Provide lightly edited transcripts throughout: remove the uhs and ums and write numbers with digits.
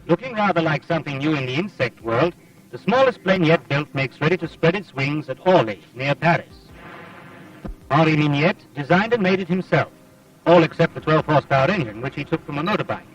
Looking rather like something new in the insect world, the smallest plane yet built makes ready to spread its wings at Orly, near Paris. Henri Mignette designed and made it himself, all except the 12-horsepower engine, which he took from a motorbike.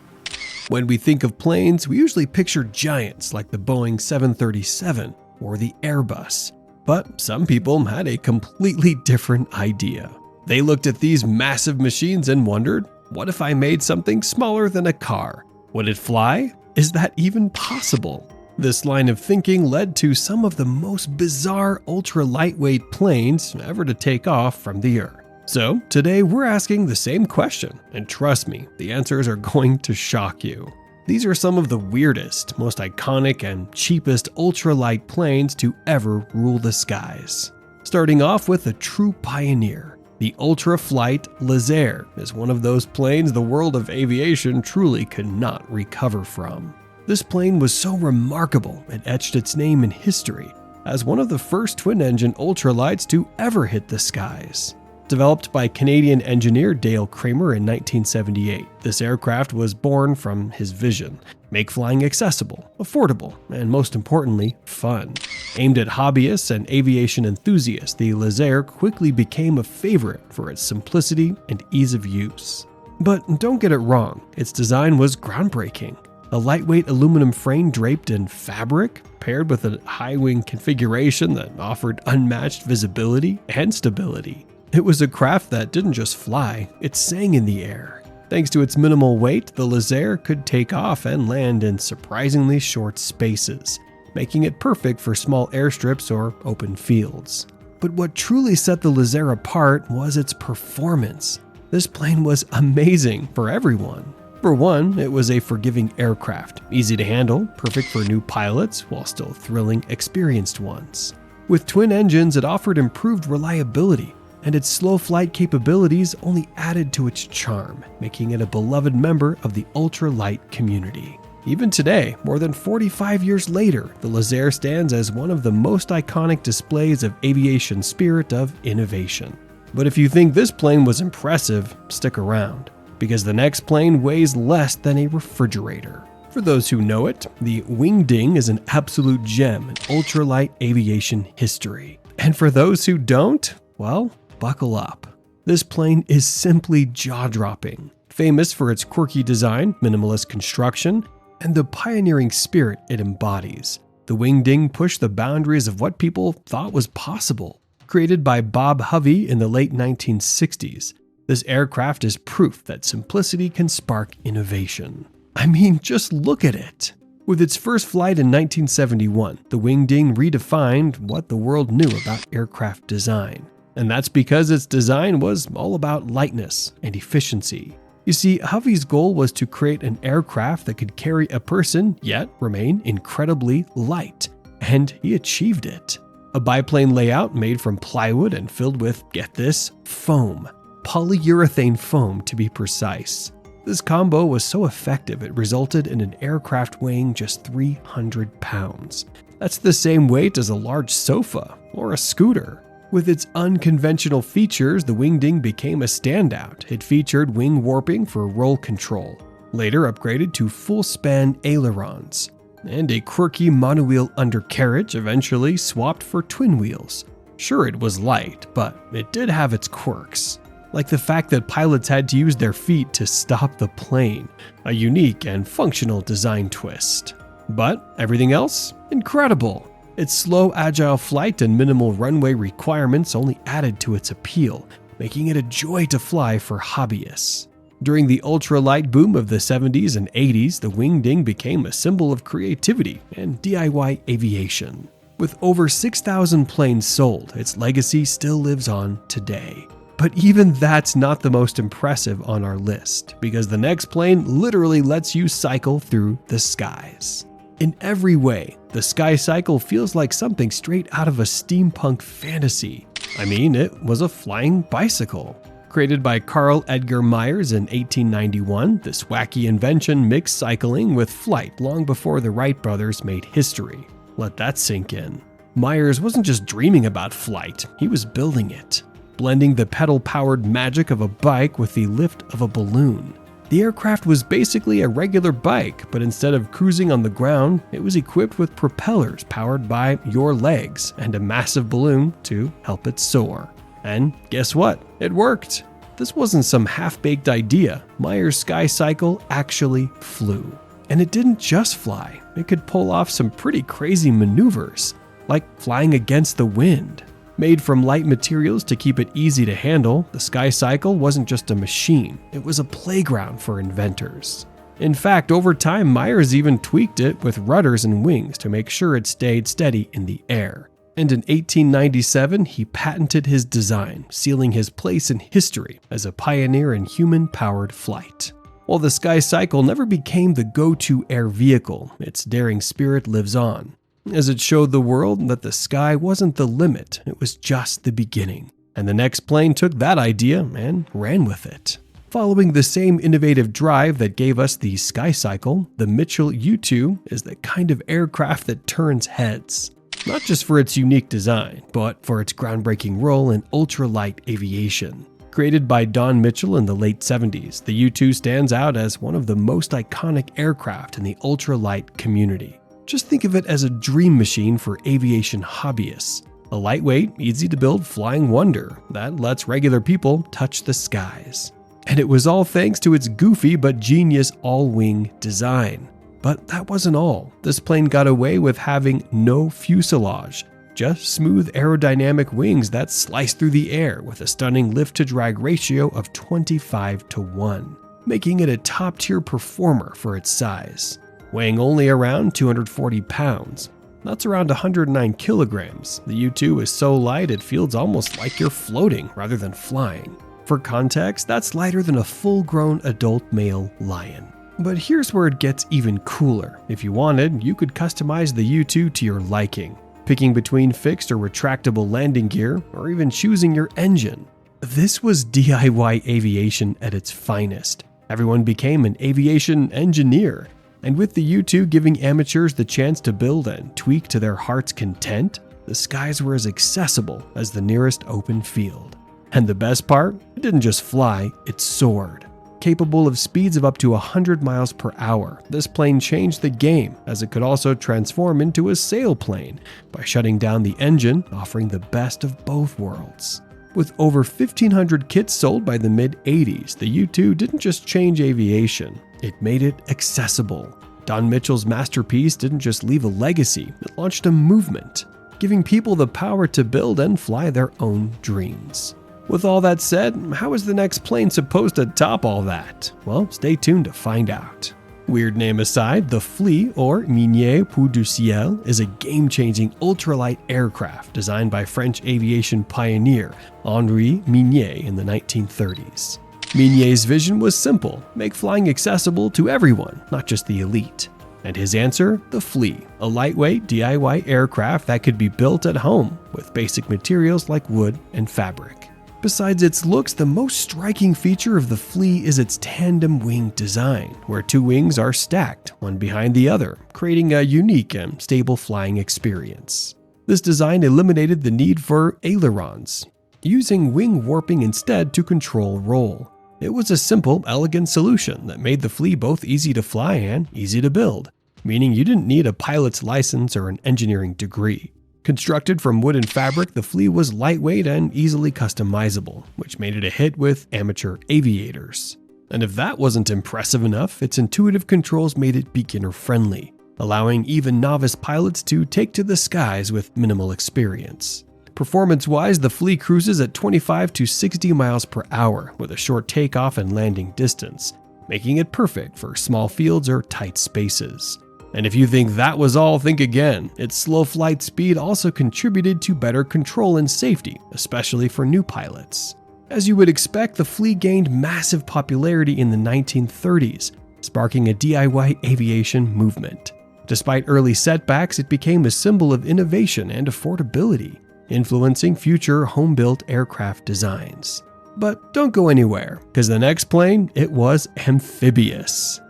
When we think of planes, we usually picture giants like the Boeing 737 or the Airbus. But some people had a completely different idea. They looked at these massive machines and wondered, what if I made something smaller than a car? Would it fly? Is that even possible? This line of thinking led to some of the most bizarre ultra-lightweight planes ever to take off from the Earth. So today we're asking the same question, and trust me, the answers are going to shock you. These are some of the weirdest, most iconic, and cheapest ultralight planes to ever rule the skies. Starting off with a true pioneer, the Ultralight Laser is one of those planes the world of aviation truly could not recover from. This plane was so remarkable it etched its name in history as one of the first twin-engine ultralights to ever hit the skies. Developed by Canadian engineer Dale Kramer in 1978, this aircraft was born from his vision: make flying accessible, affordable, and most importantly, fun. Aimed at hobbyists and aviation enthusiasts, the Laser quickly became a favorite for its simplicity and ease of use. But don't get it wrong, its design was groundbreaking. A lightweight aluminum frame draped in fabric, paired with a high-wing configuration that offered unmatched visibility and stability. It was a craft that didn't just fly, it sang in the air. Thanks to its minimal weight, the Laser could take off and land in surprisingly short spaces, making it perfect for small airstrips or open fields. But what truly set the Laser apart was its performance. This plane was amazing for everyone. For one, it was a forgiving aircraft, easy to handle, perfect for new pilots while still thrilling experienced ones. With twin engines, it offered improved reliability, and its slow flight capabilities only added to its charm, making it a beloved member of the ultralight community. Even today, more than 45 years later, the Laser stands as one of the most iconic displays of aviation spirit of innovation. But if you think this plane was impressive, stick around, because the next plane weighs less than a refrigerator. For those who know it, the Wingding is an absolute gem in ultralight aviation history. And for those who don't, well, buckle up. This plane is simply jaw-dropping, famous for its quirky design, minimalist construction, and the pioneering spirit it embodies. The Wingding pushed the boundaries of what people thought was possible. Created by Bob Hovey in the late 1960s, this aircraft is proof that simplicity can spark innovation. I mean, just look at it. With its first flight in 1971, the Wingding redefined what the world knew about aircraft design. And that's because its design was all about lightness and efficiency. You see, Hovey's goal was to create an aircraft that could carry a person yet remain incredibly light, and he achieved it. A biplane layout made from plywood and filled with, get this, foam. Polyurethane foam to be precise. This combo was so effective it resulted in an aircraft weighing just 300 pounds. That's the same weight as a large sofa or a scooter. With its unconventional features, the Wingding became a standout. It featured wing warping for roll control, later upgraded to full-span ailerons, and a quirky monowheel undercarriage eventually swapped for twin wheels. Sure, it was light, but it did have its quirks, like the fact that pilots had to use their feet to stop the plane, a unique and functional design twist. But everything else? Incredible! Its slow, agile flight and minimal runway requirements only added to its appeal, making it a joy to fly for hobbyists. During the ultralight boom of the 70s and 80s, the Wingding became a symbol of creativity and DIY aviation. With over 6,000 planes sold, its legacy still lives on today. But even that's not the most impressive on our list, because the next plane literally lets you cycle through the skies. In every way, the Sky Cycle feels like something straight out of a steampunk fantasy. I mean, it was a flying bicycle. Created by Carl Edgar Myers in 1891, this wacky invention mixed cycling with flight long before the Wright brothers made history. Let that sink in. Myers wasn't just dreaming about flight, he was building it, blending the pedal-powered magic of a bike with the lift of a balloon. The aircraft was basically a regular bike, but instead of cruising on the ground, it was equipped with propellers powered by your legs and a massive balloon to help it soar. And guess what? It worked. This wasn't some half-baked idea. Meyer's Sky Cycle actually flew. And it didn't just fly. It could pull off some pretty crazy maneuvers, like flying against the wind. Made from light materials to keep it easy to handle, the Sky Cycle wasn't just a machine. It was a playground for inventors. In fact, over time, Myers even tweaked it with rudders and wings to make sure it stayed steady in the air. And in 1897, he patented his design, sealing his place in history as a pioneer in human-powered flight. While the Sky Cycle never became the go-to air vehicle, its daring spirit lives on, as it showed the world that the sky wasn't the limit, it was just the beginning. And the next plane took that idea and ran with it. Following the same innovative drive that gave us the Sky Cycle, the Mitchell U-2 is the kind of aircraft that turns heads. Not just for its unique design, but for its groundbreaking role in ultralight aviation. Created by Don Mitchell in the late 70s, the U-2 stands out as one of the most iconic aircraft in the ultralight community. Just think of it as a dream machine for aviation hobbyists. A lightweight, easy-to-build flying wonder that lets regular people touch the skies. And it was all thanks to its goofy but genius all-wing design. But that wasn't all. This plane got away with having no fuselage, just smooth aerodynamic wings that slice through the air with a stunning lift-to-drag ratio of 25:1, making it a top-tier performer for its size. Weighing only around 240 pounds. That's around 109 kilograms. The U-2 is so light it feels almost like you're floating rather than flying. For context, that's lighter than a full-grown adult male lion. But here's where it gets even cooler. If you wanted, you could customize the U-2 to your liking, picking between fixed or retractable landing gear, or even choosing your engine. This was DIY aviation at its finest. Everyone became an aviation engineer. And with the U-2 giving amateurs the chance to build and tweak to their heart's content, the skies were as accessible as the nearest open field. And the best part? It didn't just fly, it soared. Capable of speeds of up to 100 miles per hour, this plane changed the game as it could also transform into a sailplane by shutting down the engine, offering the best of both worlds. With over 1,500 kits sold by the mid-80s, the U-2 didn't just change aviation, it made it accessible. Don Mitchell's masterpiece didn't just leave a legacy, it launched a movement, giving people the power to build and fly their own dreams. With all that said, how is the next plane supposed to top all that? Well, stay tuned to find out. Weird name aside, the Flea, or Minier Pou du Ciel, is a game-changing ultralight aircraft designed by French aviation pioneer Henri Minier in the 1930s. Minier's vision was simple: make flying accessible to everyone, not just the elite. And his answer? The Flea, a lightweight DIY aircraft that could be built at home with basic materials like wood and fabric. Besides its looks, the most striking feature of the Flea is its tandem wing design, where two wings are stacked, one behind the other, creating a unique and stable flying experience. This design eliminated the need for ailerons, using wing warping instead to control roll. It was a simple, elegant solution that made the Flea both easy to fly and easy to build, meaning you didn't need a pilot's license or an engineering degree. Constructed from wood and fabric, the Flea was lightweight and easily customizable, which made it a hit with amateur aviators. And if that wasn't impressive enough, its intuitive controls made it beginner-friendly, allowing even novice pilots to take to the skies with minimal experience. Performance-wise, the Flea cruises at 25 to 60 miles per hour with a short takeoff and landing distance, making it perfect for small fields or tight spaces. And if you think that was all, think again. Its slow flight speed also contributed to better control and safety, especially for new pilots. As you would expect, the Flea gained massive popularity in the 1930s, sparking a DIY aviation movement. Despite early setbacks, it became a symbol of innovation and affordability, influencing future home-built aircraft designs. But don't go anywhere, because the next plane, it was amphibious.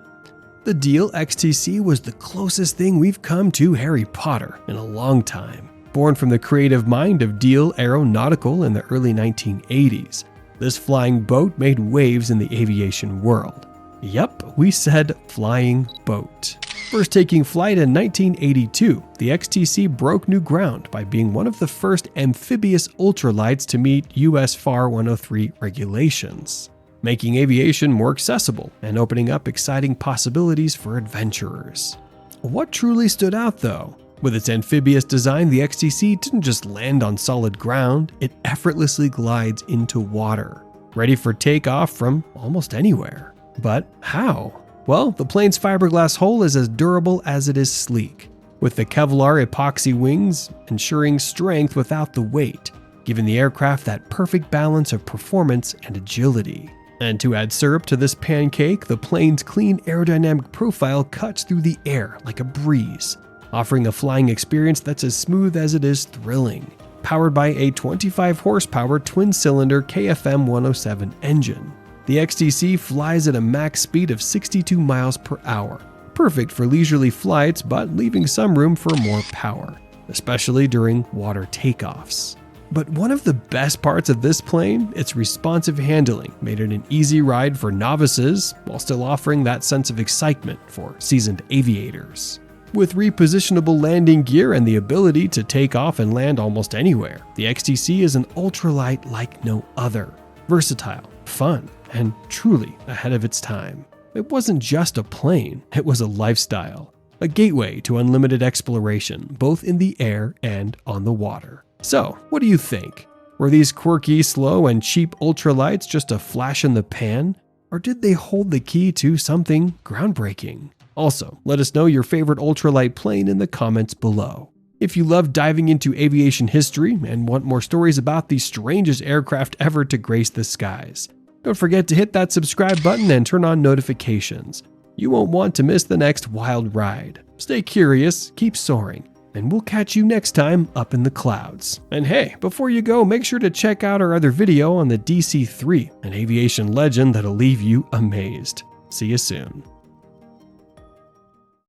The Diehl XTC was the closest thing we've come to Harry Potter in a long time. Born from the creative mind of Diehl Aeronautical in the early 1980s, this flying boat made waves in the aviation world. Yep, we said flying boat. First taking flight in 1982, the XTC broke new ground by being one of the first amphibious ultralights to meet US FAR 103 regulations, making aviation more accessible and opening up exciting possibilities for adventurers. What truly stood out though? With its amphibious design, the XTC didn't just land on solid ground, it effortlessly glides into water, ready for takeoff from almost anywhere. But how? Well, the plane's fiberglass hull is as durable as it is sleek, with the Kevlar epoxy wings ensuring strength without the weight, giving the aircraft that perfect balance of performance and agility. And to add syrup to this pancake, the plane's clean aerodynamic profile cuts through the air like a breeze, offering a flying experience that's as smooth as it is thrilling. Powered by a 25 horsepower twin-cylinder KFM 107 engine, the XTC flies at a max speed of 62 miles per hour, perfect for leisurely flights but leaving some room for more power, especially during water takeoffs. But one of the best parts of this plane, its responsive handling made it an easy ride for novices while still offering that sense of excitement for seasoned aviators. With repositionable landing gear and the ability to take off and land almost anywhere, the XTC is an ultralight like no other. Versatile, fun, and truly ahead of its time. It wasn't just a plane, it was a lifestyle, a gateway to unlimited exploration, both in the air and on the water. So, what do you think? Were these quirky, slow, and cheap ultralights just a flash in the pan? Or did they hold the key to something groundbreaking? Also, let us know your favorite ultralight plane in the comments below. If you love diving into aviation history and want more stories about the strangest aircraft ever to grace the skies, don't forget to hit that subscribe button and turn on notifications. You won't want to miss the next wild ride. Stay curious, keep soaring, and we'll catch you next time up in the clouds. And hey, before you go, make sure to check out our other video on the DC-3, an aviation legend that'll leave you amazed. See you soon.